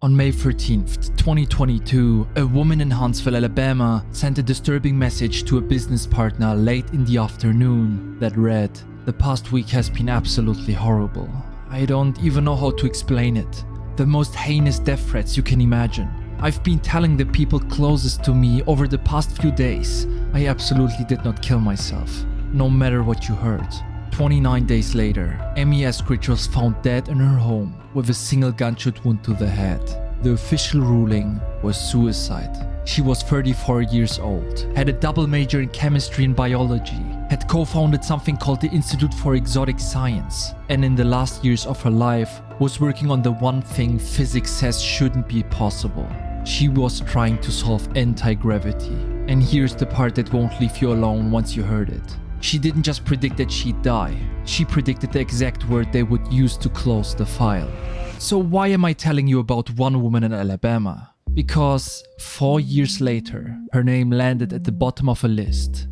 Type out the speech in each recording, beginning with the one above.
On May 13th, 2022, a woman in Huntsville, Alabama sent a disturbing message to a business partner late in the afternoon that read, "The past week has been absolutely horrible. I don't even know how to explain it. The most heinous death threats you can imagine. I've been telling the people closest to me over the past few days, I absolutely did not kill myself, no matter what you heard." 29 days later, Amy Eskridge was found dead in her home with a single gunshot wound to the head. The official ruling was suicide. She was 34 years old, had a double major in chemistry and biology, had co-founded something called the Institute for Exotic Science, and in the last years of her life was working on the one thing physics says shouldn't be possible. She was trying to solve anti-gravity. And here's the part that won't leave you alone once you heard it. She didn't just predict that she'd die, she predicted the exact word they would use to close the file. So why am I telling you about one woman in Alabama? Because 4 years later, her name landed at the bottom of a list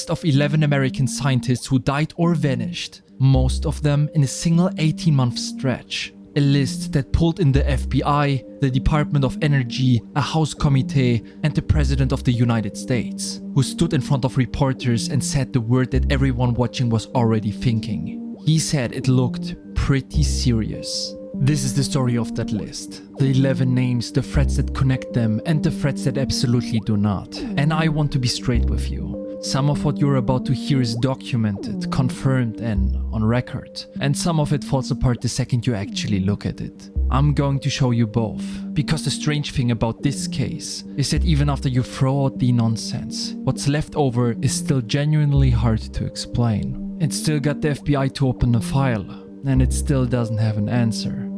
of 11 American scientists who died or vanished, most of them in a single 18-month stretch. A list that pulled in the FBI, the Department of Energy, a House committee, and the President of the United States, who stood in front of reporters and said the word that everyone watching was already thinking. He said it looked pretty serious. This is the story of that list. The 11 names, the threats that connect them, and the threats that absolutely do not. And I want to be straight with you. Some of what you're about to hear is documented, confirmed, and on record. And some of it falls apart the second you actually look at it. I'm going to show you both, because the strange thing about this case is that even after you throw out the nonsense, what's left over is still genuinely hard to explain. It still got the FBI to open the file, and it still doesn't have an answer.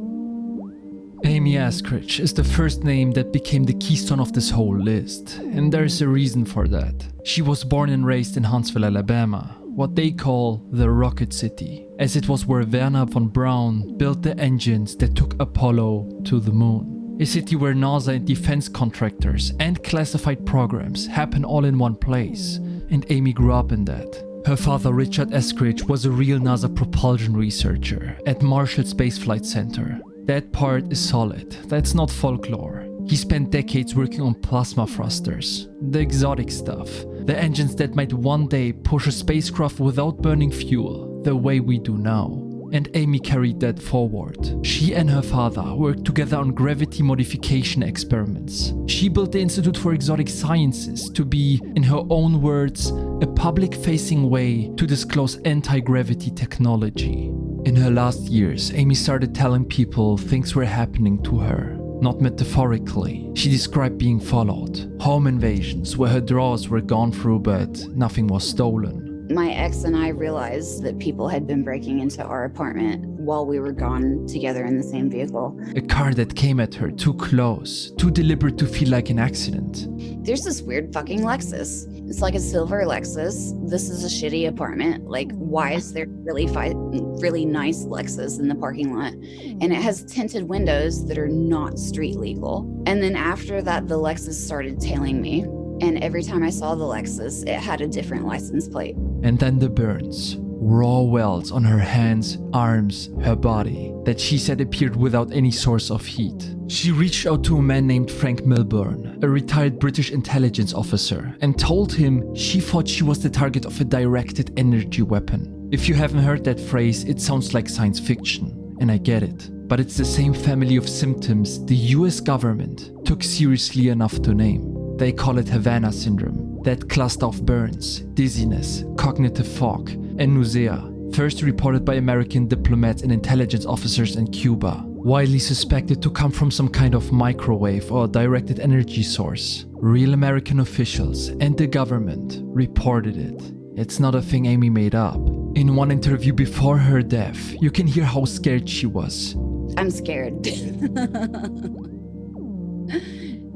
Amy Eskridge is the first name that became the keystone of this whole list, and there's a reason for that. She was born and raised in Huntsville, Alabama, what they call the Rocket City, as it was where Wernher von Braun built the engines that took Apollo to the moon. A city where NASA and defense contractors and classified programs happen all in one place, and Amy grew up in that. Her father, Richard Eskridge, was a real NASA propulsion researcher at Marshall Space Flight Center. That part is solid, that's not folklore. He spent decades working on plasma thrusters, the exotic stuff, the engines that might one day push a spacecraft without burning fuel, the way we do now. And Amy carried that forward. She and her father worked together on gravity modification experiments. She built the Institute for Exotic Sciences to be, in her own words, a public-facing way to disclose anti-gravity technology. In her last years, Amy started telling people things were happening to her. Not metaphorically. She described being followed, home invasions where her drawers were gone through but nothing was stolen. My ex and I realized that people had been breaking into our apartment while we were gone together in the same vehicle. A car that came at her too close, too deliberate to feel like an accident. There's this weird fucking Lexus. It's like a silver Lexus. This is a shitty apartment. Like, why is there really nice Lexus in the parking lot? And it has tinted windows that are not street legal. And then after that, the Lexus started tailing me. And every time I saw the Lexus, it had a different license plate. And then the burns. Raw welts on her hands, arms, her body, that she said appeared without any source of heat. She reached out to a man named Frank Milburn, a retired British intelligence officer, and told him she thought she was the target of a directed energy weapon. If you haven't heard that phrase, it sounds like science fiction, and I get it. But it's the same family of symptoms the US government took seriously enough to name. They call it Havana syndrome, that cluster of burns, dizziness, cognitive fog, and nausea, first reported by American diplomats and intelligence officers in Cuba, widely suspected to come from some kind of microwave or directed energy source. Real American officials and the government reported it. It's not a thing Amy made up. In one interview before her death, you can hear how scared she was. I'm scared.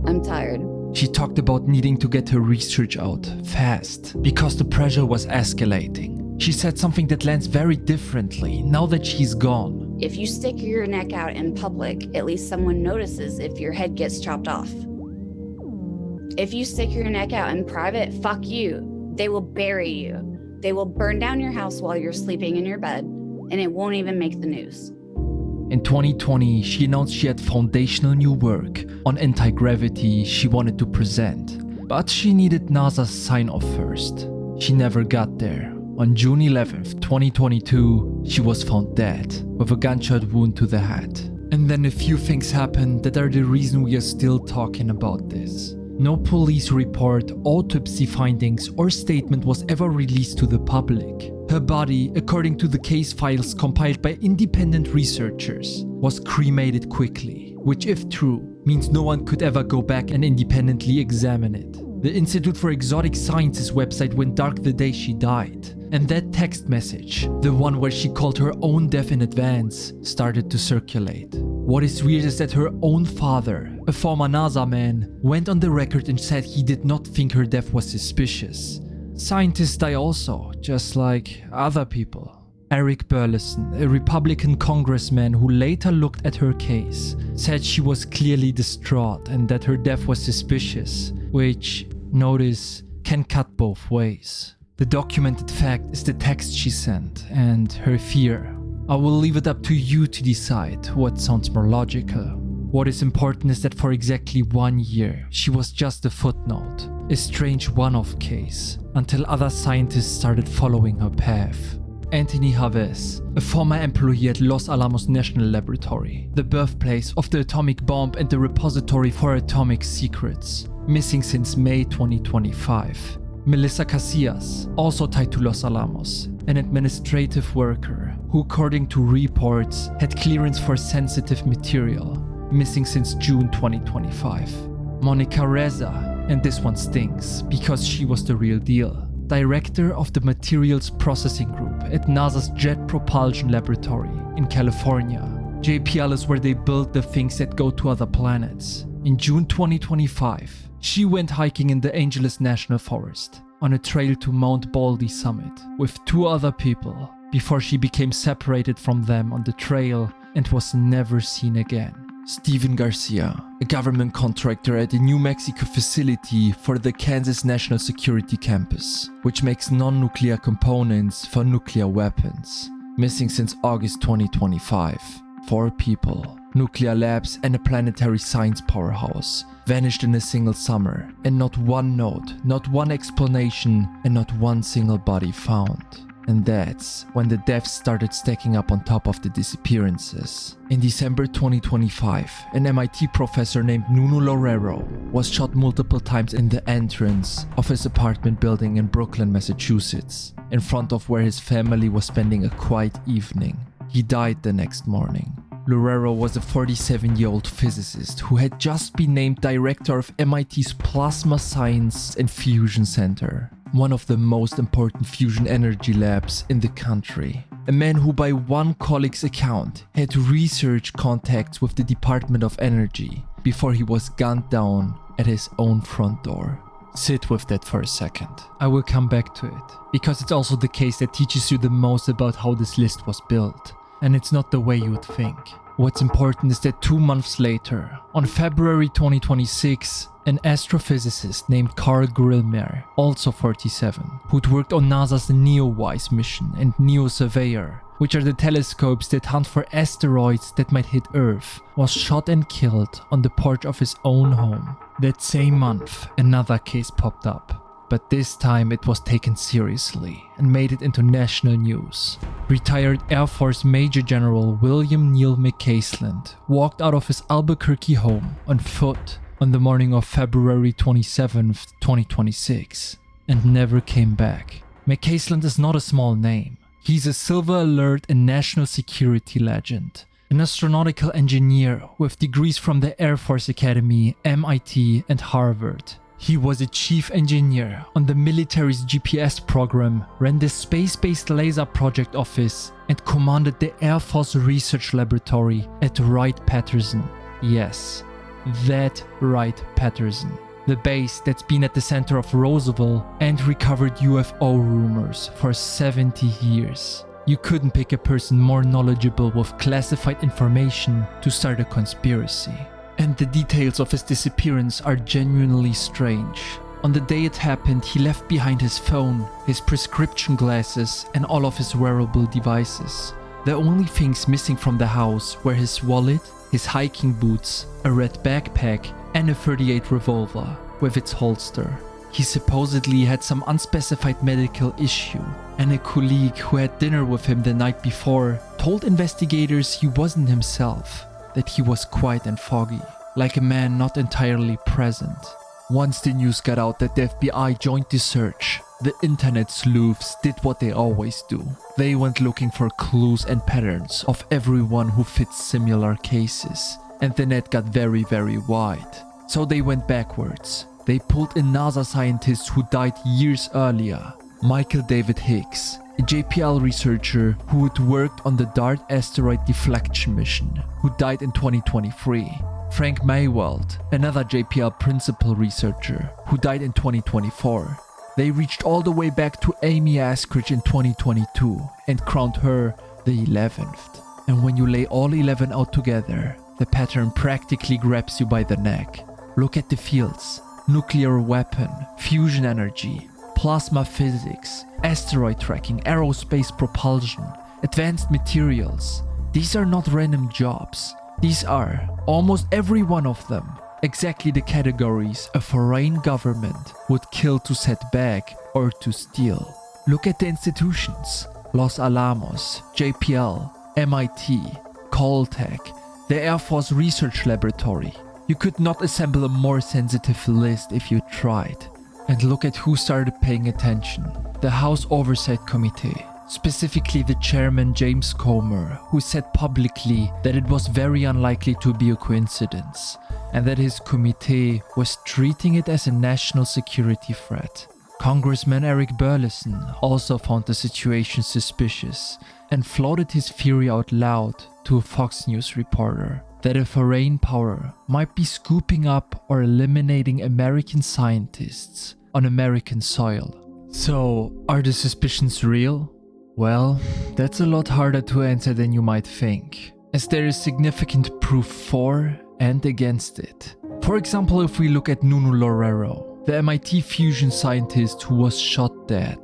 I'm tired. She talked about needing to get her research out fast because the pressure was escalating. She said something that lands very differently now that she's gone. If you stick your neck out in public, at least someone notices if your head gets chopped off. If you stick your neck out in private, fuck you. They will bury you. They will burn down your house while you're sleeping in your bed, and it won't even make the news. In 2020, she announced she had foundational new work on anti-gravity she wanted to present, but she needed NASA's sign-off first. She never got there. On June 11th, 2022, she was found dead with a gunshot wound to the head. And then a few things happened that are the reason we are still talking about this. No police report, autopsy findings, or statement was ever released to the public. Her body, according to the case files compiled by independent researchers, was cremated quickly, which, if true, means no one could ever go back and independently examine it. The Institute for Exotic Sciences website went dark the day she died, and that text message, the one where she called her own death in advance, started to circulate. What is weird is that her own father, a former NASA man, went on the record and said he did not think her death was suspicious. Scientists die also, just like other people. Eric Burleson, a Republican congressman who later looked at her case, said she was clearly distraught and that her death was suspicious, which, notice, can cut both ways. The documented fact is the text she sent and her fear. I will leave it up to you to decide what sounds more logical. What is important is that for exactly 1 year, she was just a footnote, a strange one-off case, until other scientists started following her path. Anthony Chavez, a former employee at Los Alamos National Laboratory, the birthplace of the atomic bomb and the repository for atomic secrets, missing since May 2025. Melissa Casillas, also tied to Los Alamos, an administrative worker who, according to reports, had clearance for sensitive material, missing since June 2025. Monica Reza, and this one stings because she was the real deal, director of the Materials Processing Group at NASA's Jet Propulsion Laboratory in California. JPL is where they build the things that go to other planets. In June 2025, she went hiking in the Angeles National Forest on a trail to Mount Baldy summit with 2 other people before she became separated from them on the trail and was never seen again. Steven Garcia, a government contractor at the New Mexico facility for the Kansas National Security Campus, which makes non-nuclear components for nuclear weapons, missing since August 2025. 4 people, nuclear labs and a planetary science powerhouse, vanished in a single summer, and not one note, not one explanation, and not one single body found. And that's when the deaths started stacking up on top of the disappearances. In December 2025, an MIT professor named Nuno Loureiro was shot multiple times in the entrance of his apartment building in Brooklyn, Massachusetts, in front of where his family was spending a quiet evening. He died the next morning. Loureiro was a 47-year-old physicist who had just been named director of MIT's Plasma Science and Fusion Center, one of the most important fusion energy labs in the country. A man who, by one colleague's account, had research contacts with the Department of Energy before he was gunned down at his own front door. Sit with that for a second. I will come back to it, because it's also the case that teaches you the most about how this list was built. And it's not the way you would think. What's important is that 2 months later, on February 2026, an astrophysicist named Carl Grillmer, also 47, who'd worked on NASA's NEOWISE mission and NEOSurveyor, which are the telescopes that hunt for asteroids that might hit Earth, was shot and killed on the porch of his own home. That same month, another case popped up. But this time it was taken seriously and made it into national news. Retired Air Force Major General William Neal McCaisland walked out of his Albuquerque home on foot on the morning of February 27th, 2026, and never came back. McCaisland is not a small name. He's a Silver Alert and national security legend, an astronautical engineer with degrees from the Air Force Academy, MIT, and Harvard. He was a chief engineer on the military's GPS program, ran the Space-Based Laser Project Office, and commanded the Air Force Research Laboratory at Wright-Patterson. Yes, that Wright-Patterson. The base that's been at the center of Roswell and recovered UFO rumors for 70 years. You couldn't pick a person more knowledgeable with classified information to start a conspiracy. And the details of his disappearance are genuinely strange. On the day it happened, he left behind his phone, his prescription glasses, and all of his wearable devices. The only things missing from the house were his wallet, his hiking boots, a red backpack, and a .38 revolver with its holster. He supposedly had some unspecified medical issue, and a colleague who had dinner with him the night before told investigators he wasn't himself, that he was quiet and foggy, like a man not entirely present. Once the news got out that the FBI joined the search, the internet sleuths did what they always do. They went looking for clues and patterns of everyone who fits similar cases, and the net got very, very wide. So they went backwards. They pulled in NASA scientists who died years earlier. Michael David Hicks, a JPL researcher who had worked on the DART asteroid deflection mission, who died in 2023. Frank Maywald, another JPL principal researcher, who died in 2024. They reached all the way back to Amy Askridge in 2022 and crowned her the 11th. And when you lay all 11 out together, the pattern practically grabs you by the neck. Look at the fields: nuclear weapon, fusion energy, plasma physics, asteroid tracking, aerospace propulsion, advanced materials. These are not random jobs. These are, almost every one of them, exactly the categories a foreign government would kill to set back or to steal. Look at the institutions: Los Alamos, JPL, MIT, Caltech, the Air Force Research Laboratory. You could not assemble a more sensitive list if you tried. And look at who started paying attention: the House Oversight Committee. Specifically the chairman James Comer, who said publicly that it was very unlikely to be a coincidence, and that his committee was treating it as a national security threat. Congressman Eric Burleson also found the situation suspicious and floated his theory out loud to a Fox News reporter that a foreign power might be scooping up or eliminating American scientists on American soil. So, are the suspicions real? Well, that's a lot harder to answer than you might think, as there is significant proof for and against it. For example, if we look at Nuno Loureiro, the MIT fusion scientist who was shot dead,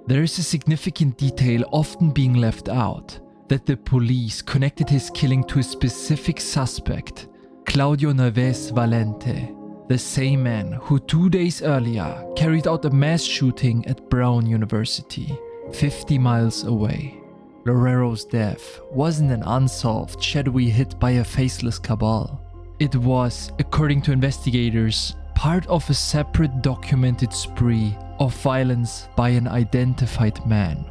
there is a significant detail often being left out: that the police connected his killing to a specific suspect, Claudio Neves Valente, the same man who 2 days earlier carried out a mass shooting at Brown University, 50 miles away. Loureiro's death wasn't an unsolved, shadowy hit by a faceless cabal. It was, according to investigators, part of a separate documented spree of violence by an identified man.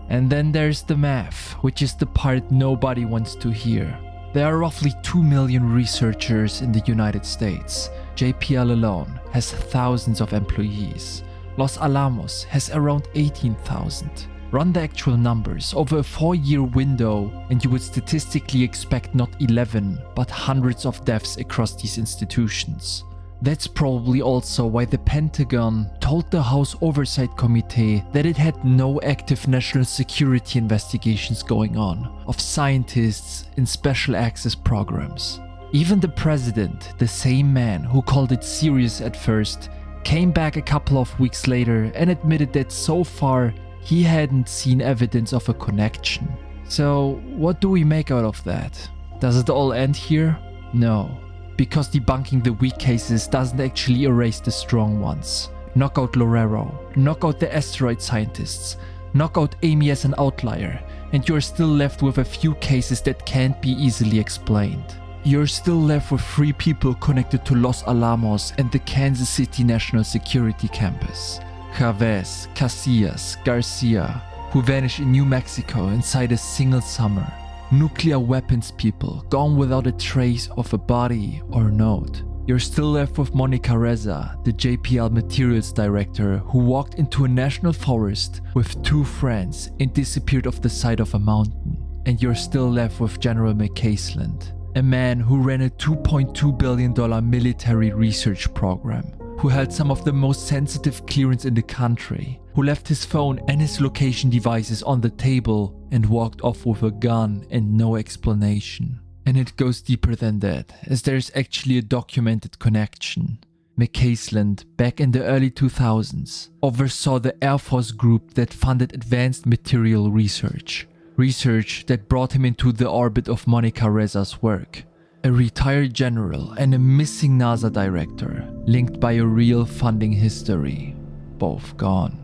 And then there's the math, which is the part nobody wants to hear. There are roughly 2 million researchers in the United States. JPL alone has thousands of employees. Los Alamos has around 18,000. Run the actual numbers over a 4-year window and you would statistically expect not 11, but hundreds of deaths across these institutions. That's probably also why the Pentagon told the House Oversight Committee that it had no active national security investigations going on of scientists in special access programs. Even the president, the same man who called it serious at first, came back a couple of weeks later and admitted that so far he hadn't seen evidence of a connection. So what do we make out of that? Does it all end here? No, because debunking the weak cases doesn't actually erase the strong ones. Knock out Loureiro, knock out the asteroid scientists, knock out Amy as an outlier, and you're still left with a few cases that can't be easily explained. You're still left with 3 people connected to Los Alamos and the Kansas City National Security Campus: Chavez, Casillas, Garcia, who vanished in New Mexico inside a single summer. Nuclear weapons people gone without a trace of a body or note. You're still left with Monica Reza, the JPL materials director who walked into a national forest with 2 friends and disappeared off the side of a mountain. And you're still left with General McCaisland, a man who ran a $2.2 billion military research program, who held some of the most sensitive clearance in the country, who left his phone and his location devices on the table and walked off with a gun and no explanation. And it goes deeper than that, as there's actually a documented connection. McCaisland, back in the early 2000s, oversaw the Air Force group that funded advanced material research, research that brought him into the orbit of Monica Reza's work, a retired general and a missing NASA director linked by a real funding history, both gone.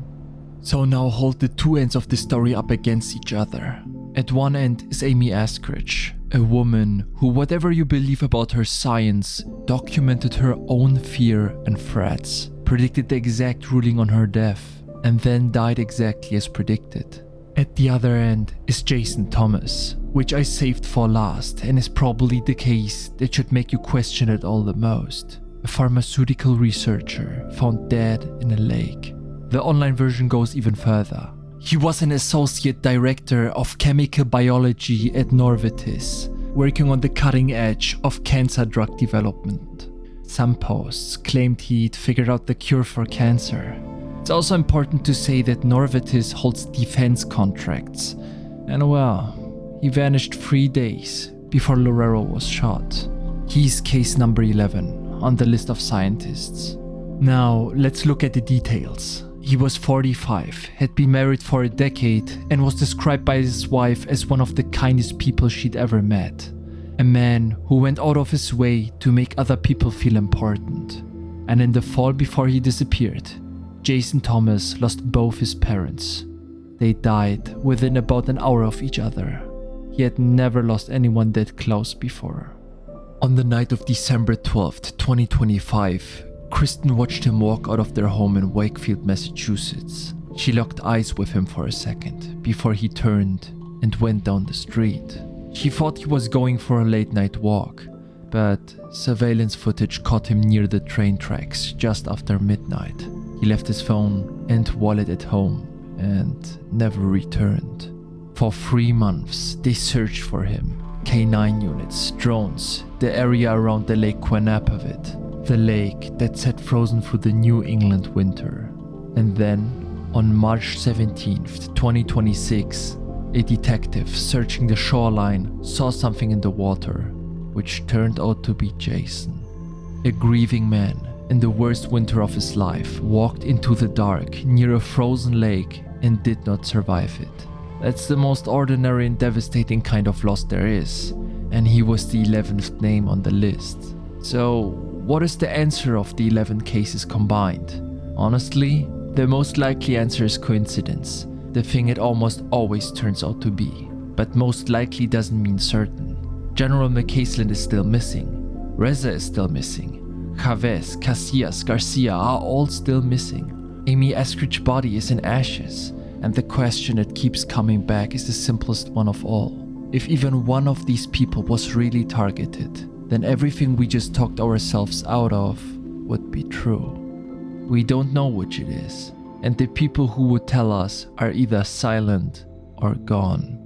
So now hold the two ends of the story up against each other. At one end is Amy Askridge, a woman who, whatever you believe about her science, documented her own fear and threats, predicted the exact ruling on her death, and then died exactly as predicted. At the other end is Jason Thomas, which I saved for last and is probably the case that should make you question it all the most. A pharmaceutical researcher found dead in a lake. The online version goes even further. He was an associate director of chemical biology at Novartis, working on the cutting edge of cancer drug development. Some posts claimed he'd figured out the cure for cancer. It's also important to say that Novartis holds defense contracts, and well, he vanished 3 days before Loureiro was shot. He's case number 11 on the list of scientists. Now, let's look at the details. He was 45, had been married for a decade, and was described by his wife as one of the kindest people she'd ever met. A man who went out of his way to make other people feel important. And in the fall before he disappeared, Jason Thomas lost both his parents. They died within about an hour of each other. He had never lost anyone that close before. On the night of December 12th, 2025, Kristen watched him walk out of their home in Wakefield, Massachusetts. She locked eyes with him for a second before he turned and went down the street. She thought he was going for a late night walk, but surveillance footage caught him near the train tracks just after midnight. He left his phone and wallet at home and never returned. For 3 months, they searched for him. K9 units, drones, the area around the Lake Quannapovitt. The lake that sat frozen through the New England winter. And then, on March 17th, 2026, a detective searching the shoreline saw something in the water, which turned out to be Jason. A grieving man in the worst winter of his life walked into the dark near a frozen lake and did not survive it. That's the most ordinary and devastating kind of loss there is, and he was the 11th name on the list. So, what is the answer of the 11 cases combined? Honestly, the most likely answer is coincidence, the thing it almost always turns out to be. But most likely doesn't mean certain. General McCaslin is still missing. Reza is still missing. Chavez, Casillas, Garcia are all still missing. Amy Askridge's body is in ashes, and the question that keeps coming back is the simplest one of all. If even one of these people was really targeted, then everything we just talked ourselves out of would be true. We don't know which it is, and the people who would tell us are either silent or gone.